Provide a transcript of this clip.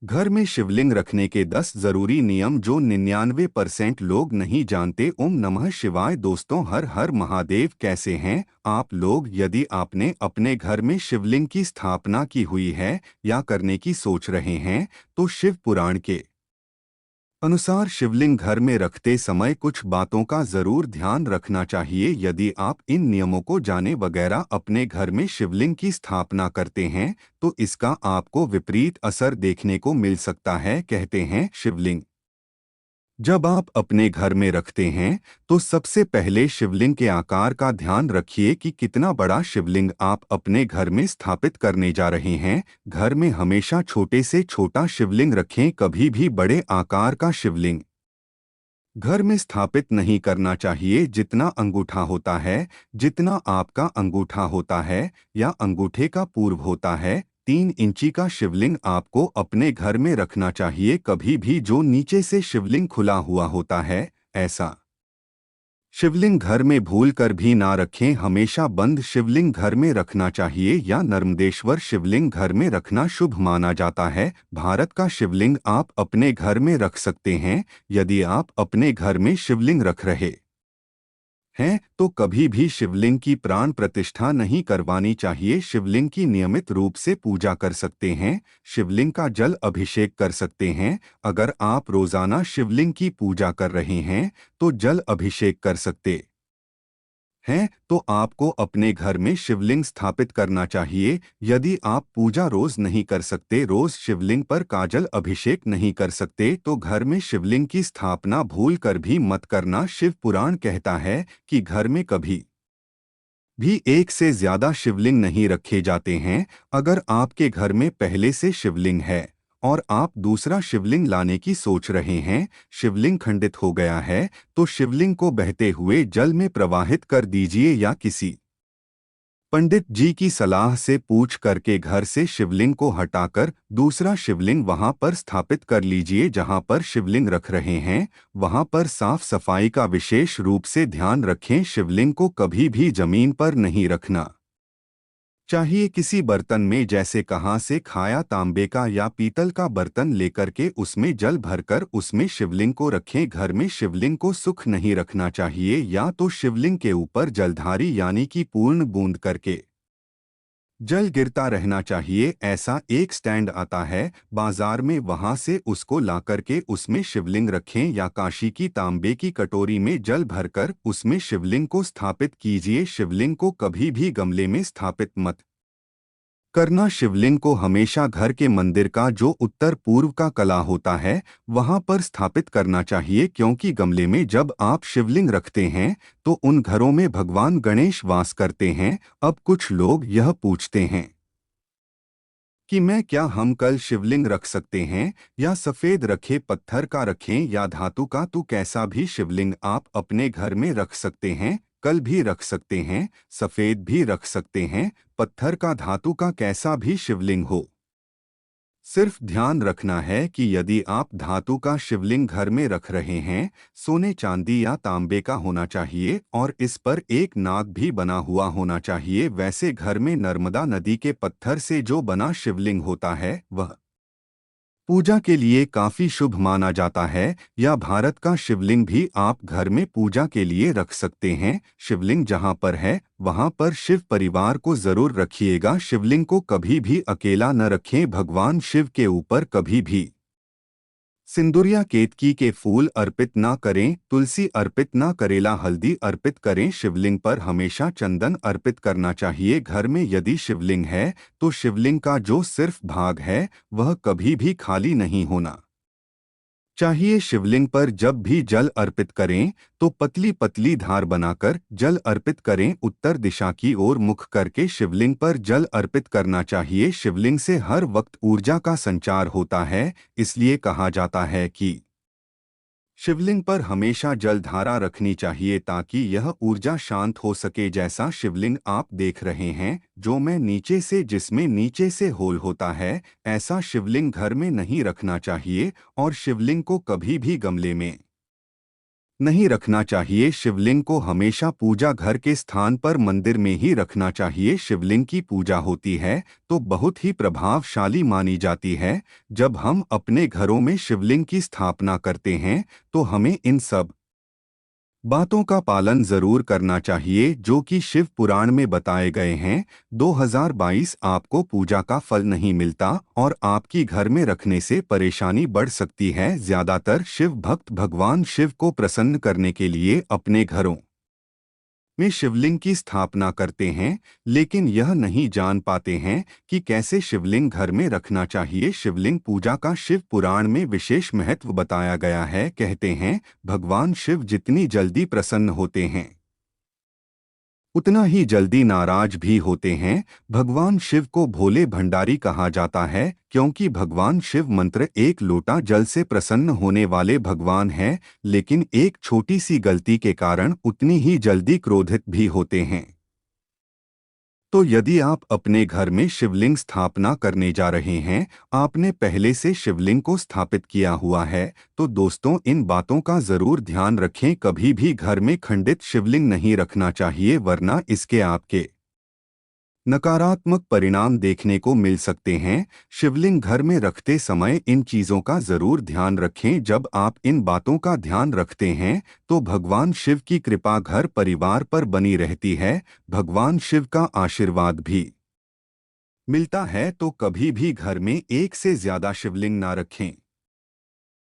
घर में शिवलिंग रखने के 10 जरूरी नियम जो 99% लोग नहीं जानते। ओम नमः शिवाय। दोस्तों, हर हर महादेव। कैसे हैं आप लोग? यदि आपने अपने घर में शिवलिंग की स्थापना की हुई है या करने की सोच रहे हैं तो शिव पुराण के अनुसार शिवलिंग घर में रखते समय कुछ बातों का जरूर ध्यान रखना चाहिए। यदि आप इन नियमों को जाने वगैरह अपने घर में शिवलिंग की स्थापना करते हैं तो इसका आपको विपरीत असर देखने को मिल सकता है। कहते हैं शिवलिंग जब आप अपने घर में रखते हैं तो सबसे पहले शिवलिंग के आकार का ध्यान रखिए कि कितना बड़ा शिवलिंग आप अपने घर में स्थापित करने जा रहे हैं। घर में हमेशा छोटे से छोटा शिवलिंग रखें, कभी भी बड़े आकार का शिवलिंग घर में स्थापित नहीं करना चाहिए। जितना अंगूठा होता है, जितना आपका अंगूठा होता है या अंगूठे का पूर्व होता है, 3 इंची का शिवलिंग आपको अपने घर में रखना चाहिए। कभी भी जो नीचे से शिवलिंग खुला हुआ होता है, ऐसा शिवलिंग घर में भूल कर भी ना रखें। हमेशा बंद शिवलिंग घर में रखना चाहिए या नर्मदेश्वर शिवलिंग घर में रखना शुभ माना जाता है। भारत का शिवलिंग आप अपने घर में रख सकते हैं। यदि आप अपने घर में शिवलिंग रख रहे हैं तो कभी भी शिवलिंग की प्राण प्रतिष्ठा नहीं करवानी चाहिए। शिवलिंग की नियमित रूप से पूजा कर सकते हैं, शिवलिंग का जल अभिषेक कर सकते हैं। अगर आप रोजाना शिवलिंग की पूजा कर रहे हैं तो जल अभिषेक कर सकते हैं तो आपको अपने घर में शिवलिंग स्थापित करना चाहिए। यदि आप पूजा रोज नहीं कर सकते, रोज शिवलिंग पर काजल अभिषेक नहीं कर सकते तो घर में शिवलिंग की स्थापना भूल कर भी मत करना। शिव पुराण कहता है कि घर में कभी भी एक से ज्यादा शिवलिंग नहीं रखे जाते हैं। अगर आपके घर में पहले से शिवलिंग है और आप दूसरा शिवलिंग लाने की सोच रहे हैं, शिवलिंग खंडित हो गया है, तो शिवलिंग को बहते हुए जल में प्रवाहित कर दीजिए या किसी पंडित जी की सलाह से पूछ करके घर से शिवलिंग को हटाकर दूसरा शिवलिंग वहां पर स्थापित कर लीजिए। जहां पर शिवलिंग रख रहे हैं वहां पर साफ सफाई का विशेष रूप से ध्यान रखें। शिवलिंग को कभी भी जमीन पर नहीं रखना चाहिए। किसी बर्तन में, जैसे कहाँ से खाया तांबे का या पीतल का बर्तन लेकर के उसमें जल भरकर उसमें शिवलिंग को रखें। घर में शिवलिंग को सुख नहीं रखना चाहिए, या तो शिवलिंग के ऊपर जलधारी यानी कि पूर्ण बूंद करके जल गिरता रहना चाहिए। ऐसा एक स्टैंड आता है बाजार में, वहां से उसको ला करके उसमें शिवलिंग रखें या कांशी की तांबे की कटोरी में जल भरकर उसमें शिवलिंग को स्थापित कीजिए। शिवलिंग को कभी भी गमले में स्थापित मत करना। शिवलिंग को हमेशा घर के मंदिर का जो उत्तर पूर्व का कला होता है वहां पर स्थापित करना चाहिए, क्योंकि गमले में जब आप शिवलिंग रखते हैं तो उन घरों में भगवान गणेश वास करते हैं। अब कुछ लोग यह पूछते हैं कि मैं क्या हम कल शिवलिंग रख सकते हैं या सफेद रखे पत्थर का रखें या धातु का? तो कैसा भी शिवलिंग आप अपने घर में रख सकते हैं, कल भी रख सकते हैं, सफेद भी रख सकते हैं, पत्थर का, धातु का, कैसा भी शिवलिंग हो। सिर्फ ध्यान रखना है कि यदि आप धातु का शिवलिंग घर में रख रहे हैं, सोने चांदी या तांबे का होना चाहिए और इस पर एक नाग भी बना हुआ होना चाहिए। वैसे घर में नर्मदा नदी के पत्थर से जो बना शिवलिंग होता है वह पूजा के लिए काफी शुभ माना जाता है। या भारत का शिवलिंग भी आप घर में पूजा के लिए रख सकते हैं। शिवलिंग जहां पर है वहां पर शिव परिवार को जरूर रखिएगा। शिवलिंग को कभी भी अकेला न रखें। भगवान शिव के ऊपर कभी भी सिंदूरिया केतकी के फूल अर्पित ना करें, तुलसी अर्पित ना, करेला हल्दी अर्पित करें। शिवलिंग पर हमेशा चंदन अर्पित करना चाहिए। घर में यदि शिवलिंग है तो शिवलिंग का जो सिर्फ भाग है वह कभी भी खाली नहीं होना चाहिए। शिवलिंग पर जब भी जल अर्पित करें तो पतली पतली धार बनाकर जल अर्पित करें। उत्तर दिशा की ओर मुख करके शिवलिंग पर जल अर्पित करना चाहिए। शिवलिंग से हर वक्त ऊर्जा का संचार होता है, इसलिए कहा जाता है कि शिवलिंग पर हमेशा जलधारा रखनी चाहिए ताकि यह ऊर्जा शांत हो सके। जैसा शिवलिंग आप देख रहे हैं जो मैं नीचे से, जिसमें नीचे से होल होता है, ऐसा शिवलिंग घर में नहीं रखना चाहिए और शिवलिंग को कभी भी गमले में नहीं रखना चाहिए। शिवलिंग को हमेशा पूजा घर के स्थान पर मंदिर में ही रखना चाहिए। शिवलिंग की पूजा होती है तो बहुत ही प्रभावशाली मानी जाती है। जब हम अपने घरों में शिवलिंग की स्थापना करते हैं तो हमें इन सब बातों का पालन जरूर करना चाहिए जो कि शिव पुराण में बताए गए हैं। 2022 आपको पूजा का फल नहीं मिलता और आपकी घर में रखने से परेशानी बढ़ सकती है। ज्यादातर शिव भक्त भगवान शिव को प्रसन्न करने के लिए अपने घरों में शिवलिंग की स्थापना करते हैं, लेकिन यह नहीं जान पाते हैं कि कैसे शिवलिंग घर में रखना चाहिए। शिवलिंग पूजा का शिव पुराण में विशेष महत्व बताया गया है। कहते हैं भगवान शिव जितनी जल्दी प्रसन्न होते हैं उतना ही जल्दी नाराज भी होते हैं। भगवान शिव को भोले भंडारी कहा जाता है क्योंकि भगवान शिव मंत्र एक लोटा जल से प्रसन्न होने वाले भगवान हैं, लेकिन एक छोटी सी गलती के कारण उतनी ही जल्दी क्रोधित भी होते हैं। तो यदि आप अपने घर में शिवलिंग स्थापना करने जा रहे हैं, आपने पहले से शिवलिंग को स्थापित किया हुआ है, तो दोस्तों इन बातों का जरूर ध्यान रखें। कभी भी घर में खंडित शिवलिंग नहीं रखना चाहिए, वरना इसके आपके नकारात्मक परिणाम देखने को मिल सकते हैं। शिवलिंग घर में रखते समय इन चीजों का जरूर ध्यान रखें। जब आप इन बातों का ध्यान रखते हैं तो भगवान शिव की कृपा घर परिवार पर बनी रहती है, भगवान शिव का आशीर्वाद भी मिलता है। तो कभी भी घर में एक से ज्यादा शिवलिंग ना रखें।